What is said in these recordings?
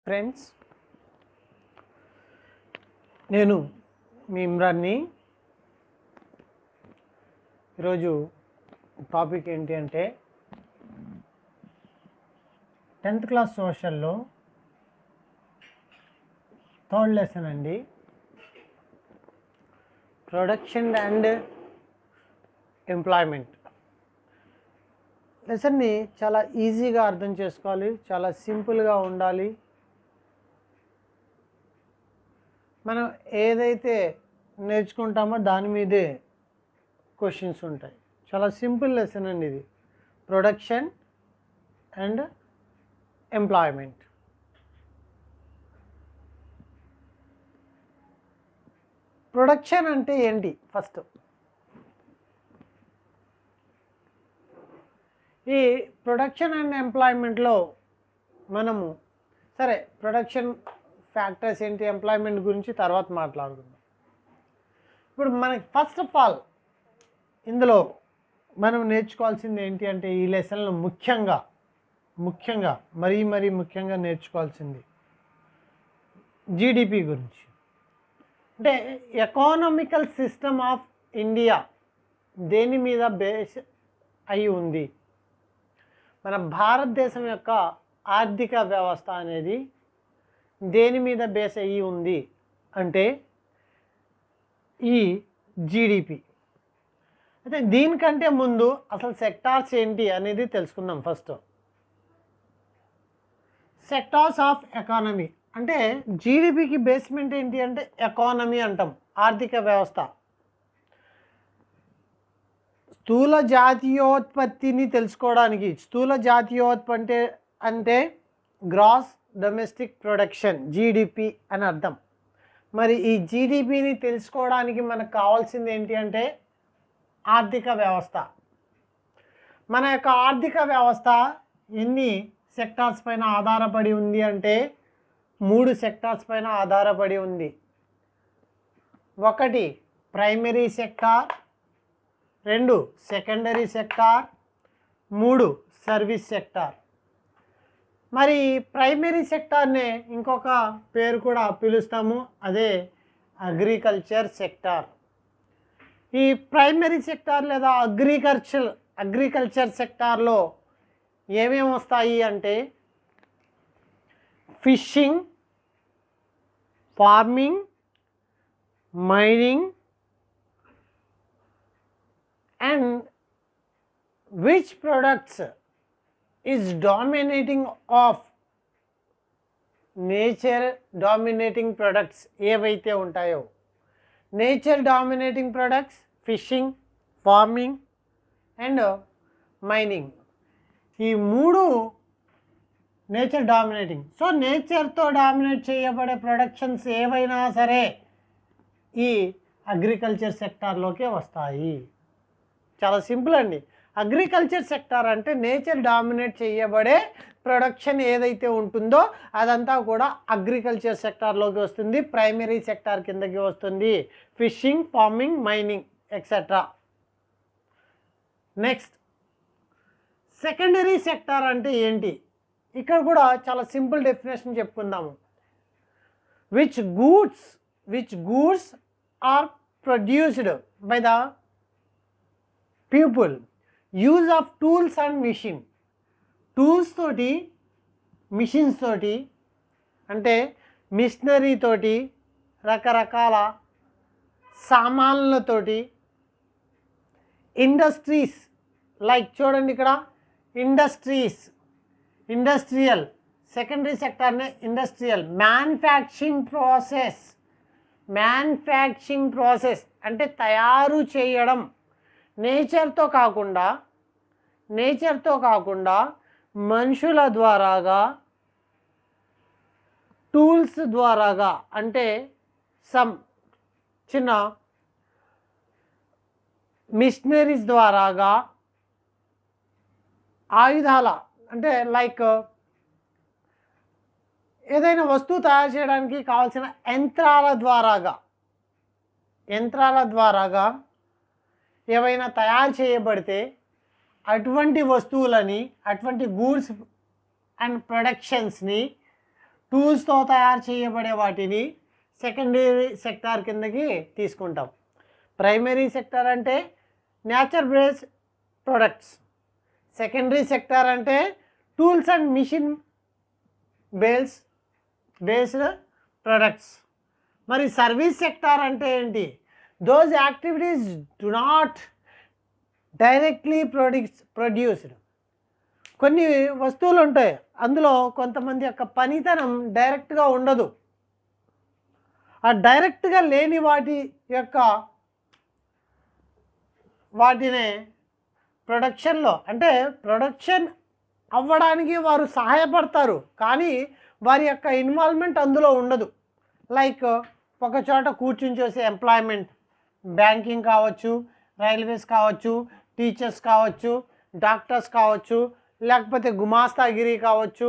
Friends, నేను మీ ఇమ్రాన్ని. ఈరోజు topic ఏంటి అంటే 10th క్లాస్ సోషల్లో థర్డ్ లెసన్ అండి. ప్రొడక్షన్ అండ్ ఎంప్లాయ్మెంట్ లెసన్ని చాలా ఈజీగా అర్థం చేసుకోవాలి, చాలా సింపుల్గా ఉండాలి. మనం ఏదైతే నేర్చుకుంటామో దాని మీదే క్వశ్చన్స్ ఉంటాయి. చాలా సింపుల్ లెసన్ అండి ఇది, ప్రొడక్షన్ అండ్ ఎంప్లాయ్మెంట్. ప్రొడక్షన్ అంటే ఏంటి? ఫస్ట్ ఈ ప్రొడక్షన్ అండ్ ఎంప్లాయ్మెంట్లో మనము ప్రొడక్షన్ ఫ్యాక్టర్స్ ఏంటి, ఎంప్లాయ్మెంట్ గురించి తర్వాత మాట్లాడుకుందాం. ఇప్పుడు మనకి ఫస్ట్ ఆఫ్ ఆల్ ఇందులో మనం నేర్చుకోవాల్సింది ఏంటి అంటే, ఈ లెసన్లో ముఖ్యంగా మరీ ముఖ్యంగా నేర్చుకోవాల్సింది జీడిపి గురించి. అంటే ఎకానమికల్ సిస్టమ్ ఆఫ్ ఇండియా దేని మీద బేస్ అయి ఉంది, మన భారతదేశం యొక్క ఆర్థిక వ్యవస్థ అనేది దేని మీద బేస్ అయ్యి ఉంది అంటే ఈ జీడిపి. అయితే దీనికంటే ముందు అసలు సెక్టార్స్ ఏంటి అనేది తెలుసుకుందాం. ఫస్ట్ సెక్టార్స్ ఆఫ్ ఎకానమీ అంటే జీడిపికి బేస్మెంట్ ఏంటి అంటే ఎకానమీ అంటాం, ఆర్థిక వ్యవస్థ. స్థూల జాతీయోత్పత్తిని తెలుసుకోవడానికి, స్థూల జాతీయోత్పత్తి అంటే గ్రాస్ డొమెస్టిక్ ప్రొడక్షన్, జీడిపి అని అర్థం. మరి ఈ జీడిపిని తెలుసుకోవడానికి మనకు కావాల్సింది ఏంటి అంటే ఆర్థిక వ్యవస్థ. మన యొక్క ఆర్థిక వ్యవస్థ ఎన్ని సెక్టార్స్ పైన ఆధారపడి ఉంది అంటే 3 సెక్టార్స్ పైన ఆధారపడి ఉంది. ఒకటి primary sector, 2 secondary sector, 3 service sector. మరి ప్రైమరీ సెక్టార్నే ఇంకొక పేరు కూడా పిలుస్తాము, అదే అగ్రికల్చర్ సెక్టార్. ఈ ప్రైమరీ సెక్టార్ లేదా అగ్రికల్చర్ సెక్టార్లో ఏమేమి వస్తాయి అంటే fishing, farming, mining and which products is dominating of nature dominating products ఏవైతే ఉంటాయో, nature dominating products fishing, farming and mining. ఈ 3 నేచర్ డామినేటింగ్. సో నేచర్తో డామినేట్ చేయబడే ప్రొడక్షన్స్ ఏవైనా సరే ఈ అగ్రికల్చర్ సెక్టార్లోకే వస్తాయి. చాలా సింపుల్ అండి. అగ్రికల్చర్ సెక్టార్ అంటే నేచర్ డామినేట్ చేయబడే ప్రొడక్షన్ ఏదైతే ఉంటుందో అదంతా కూడా అగ్రికల్చర్ సెక్టార్లోకి వస్తుంది, ప్రైమరీ సెక్టార్ కిందకి వస్తుంది. Fishing, farming, mining etcetera. Next secondary sector అంటే ఏంటి? ఇక్కడ కూడా చాలా సింపుల్ డెఫినేషన్ చెప్పుకుందాము. Which goods are produced by the people, use of tools and machine. Tools తోటి, మిషన్స్ తోటి అంటే మిషనరీ తోటి, రకరకాల సామాన్లతోటి, ఇండస్ట్రీస్ లైక్ చూడండి ఇక్కడ ఇండస్ట్రియల్ సెకండరీ సెక్టార్నే ఇండస్ట్రియల్. మ్యానుఫ్యాక్చరింగ్ ప్రాసెస్ అంటే తయారు చేయడం. నేచర్తో కాకుండా మనుషుల ద్వారాగా, టూల్స్ ద్వారాగా అంటే సమ్ చిన్న మిషనరీస్ ద్వారాగా, ఆయుధాల అంటే లైక్ ఏదైనా వస్తువు తయారు చేయడానికి కావాల్సిన యంత్రాల ద్వారాగా ఏవైనా తయారు చేయబడితే అటువంటి వస్తువులని, అటువంటి గూడ్స్ అండ్ ప్రొడక్షన్స్ని టూల్స్తో తయారు చేయబడే వాటిని సెకండరీ సెక్టార్ కిందకి తీసుకుంటాం. ప్రైమరీ సెక్టార్ అంటే nature based products, secondary sector అంటే tools and machine based products. మరి సర్వీస్ సెక్టార్ అంటే ఏంటి? Those activities do not directly produced. కొన్ని వస్తువులు ఉంటాయి, అందులో కొంతమంది యొక్క పనితనం డైరెక్ట్గా ఉండదు. ఆ డైరెక్ట్గా లేని వాటినే ప్రొడక్షన్లో, అంటే ప్రొడక్షన్ అవ్వడానికి వారు సహాయపడతారు కానీ వారి యొక్క ఇన్వాల్వ్మెంట్ అందులో ఉండదు. లైక్ ఒక చోట కూర్చుని చేసే ఎంప్లాయ్మెంట్, బ్యాంకింగ్ కావచ్చు, రైల్వేస్ కావచ్చు, టీచర్స్ కావచ్చు, డాక్టర్స్ కావచ్చు, లేకపోతే గుమాస్తాగిరి కావచ్చు,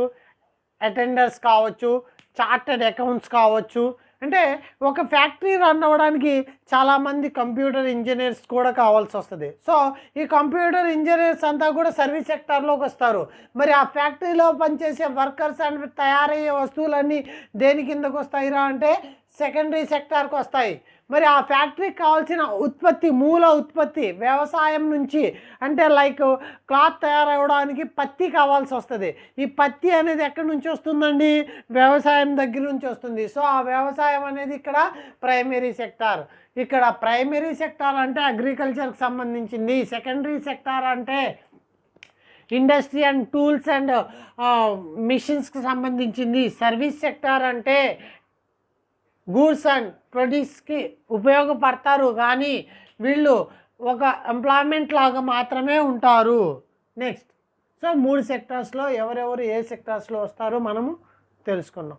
అటెండర్స్ కావచ్చు, చార్టెడ్ అకౌంట్స్ కావచ్చు. అంటే ఒక ఫ్యాక్టరీ రన్ అవ్వడానికి చాలామంది కంప్యూటర్ ఇంజనీర్స్ కూడా కావాల్సి వస్తుంది. సో ఈ కంప్యూటర్ ఇంజనీర్స్ అంతా కూడా సర్వీస్ సెక్టార్లోకి వస్తారు. మరి ఆ ఫ్యాక్టరీలో పనిచేసే వర్కర్స్ అండ్ తయారయ్యే వస్తువులన్నీ దేని కిందకు వస్తాయిరా అంటే సెకండరీ సెక్టార్కి వస్తాయి. మరి ఆ ఫ్యాక్టరీకి కావాల్సిన ఉత్పత్తి, మూల ఉత్పత్తి వ్యవసాయం నుంచి, అంటే లైక్ క్లాత్ తయారవడానికి పత్తి కావాల్సి వస్తుంది. ఈ పత్తి అనేది ఎక్కడి నుంచి వస్తుందండి? వ్యవసాయం దగ్గర నుంచి వస్తుంది. సో ఆ వ్యవసాయం అనేది ఇక్కడ ప్రైమరీ సెక్టార్. ఇక్కడ ప్రైమరీ సెక్టార్ అంటే అగ్రికల్చర్కి సంబంధించింది. సెకండరీ సెక్టార్ అంటే ఇండస్ట్రీ అండ్ టూల్స్ అండ్ మిషన్స్కి సంబంధించింది. సర్వీస్ సెక్టార్ అంటే గూడ్స్ అండ్ ప్రొడ్యూస్కి ఉపయోగపడతారు కానీ వీళ్ళు ఒక ఎంప్లాయ్మెంట్ లాగా మాత్రమే ఉంటారు. నెక్స్ట్, సో 3 సెక్టార్స్లో ఎవరెవరు ఏ సెక్టార్స్లో వస్తారో మనము తెలుసుకున్నాం.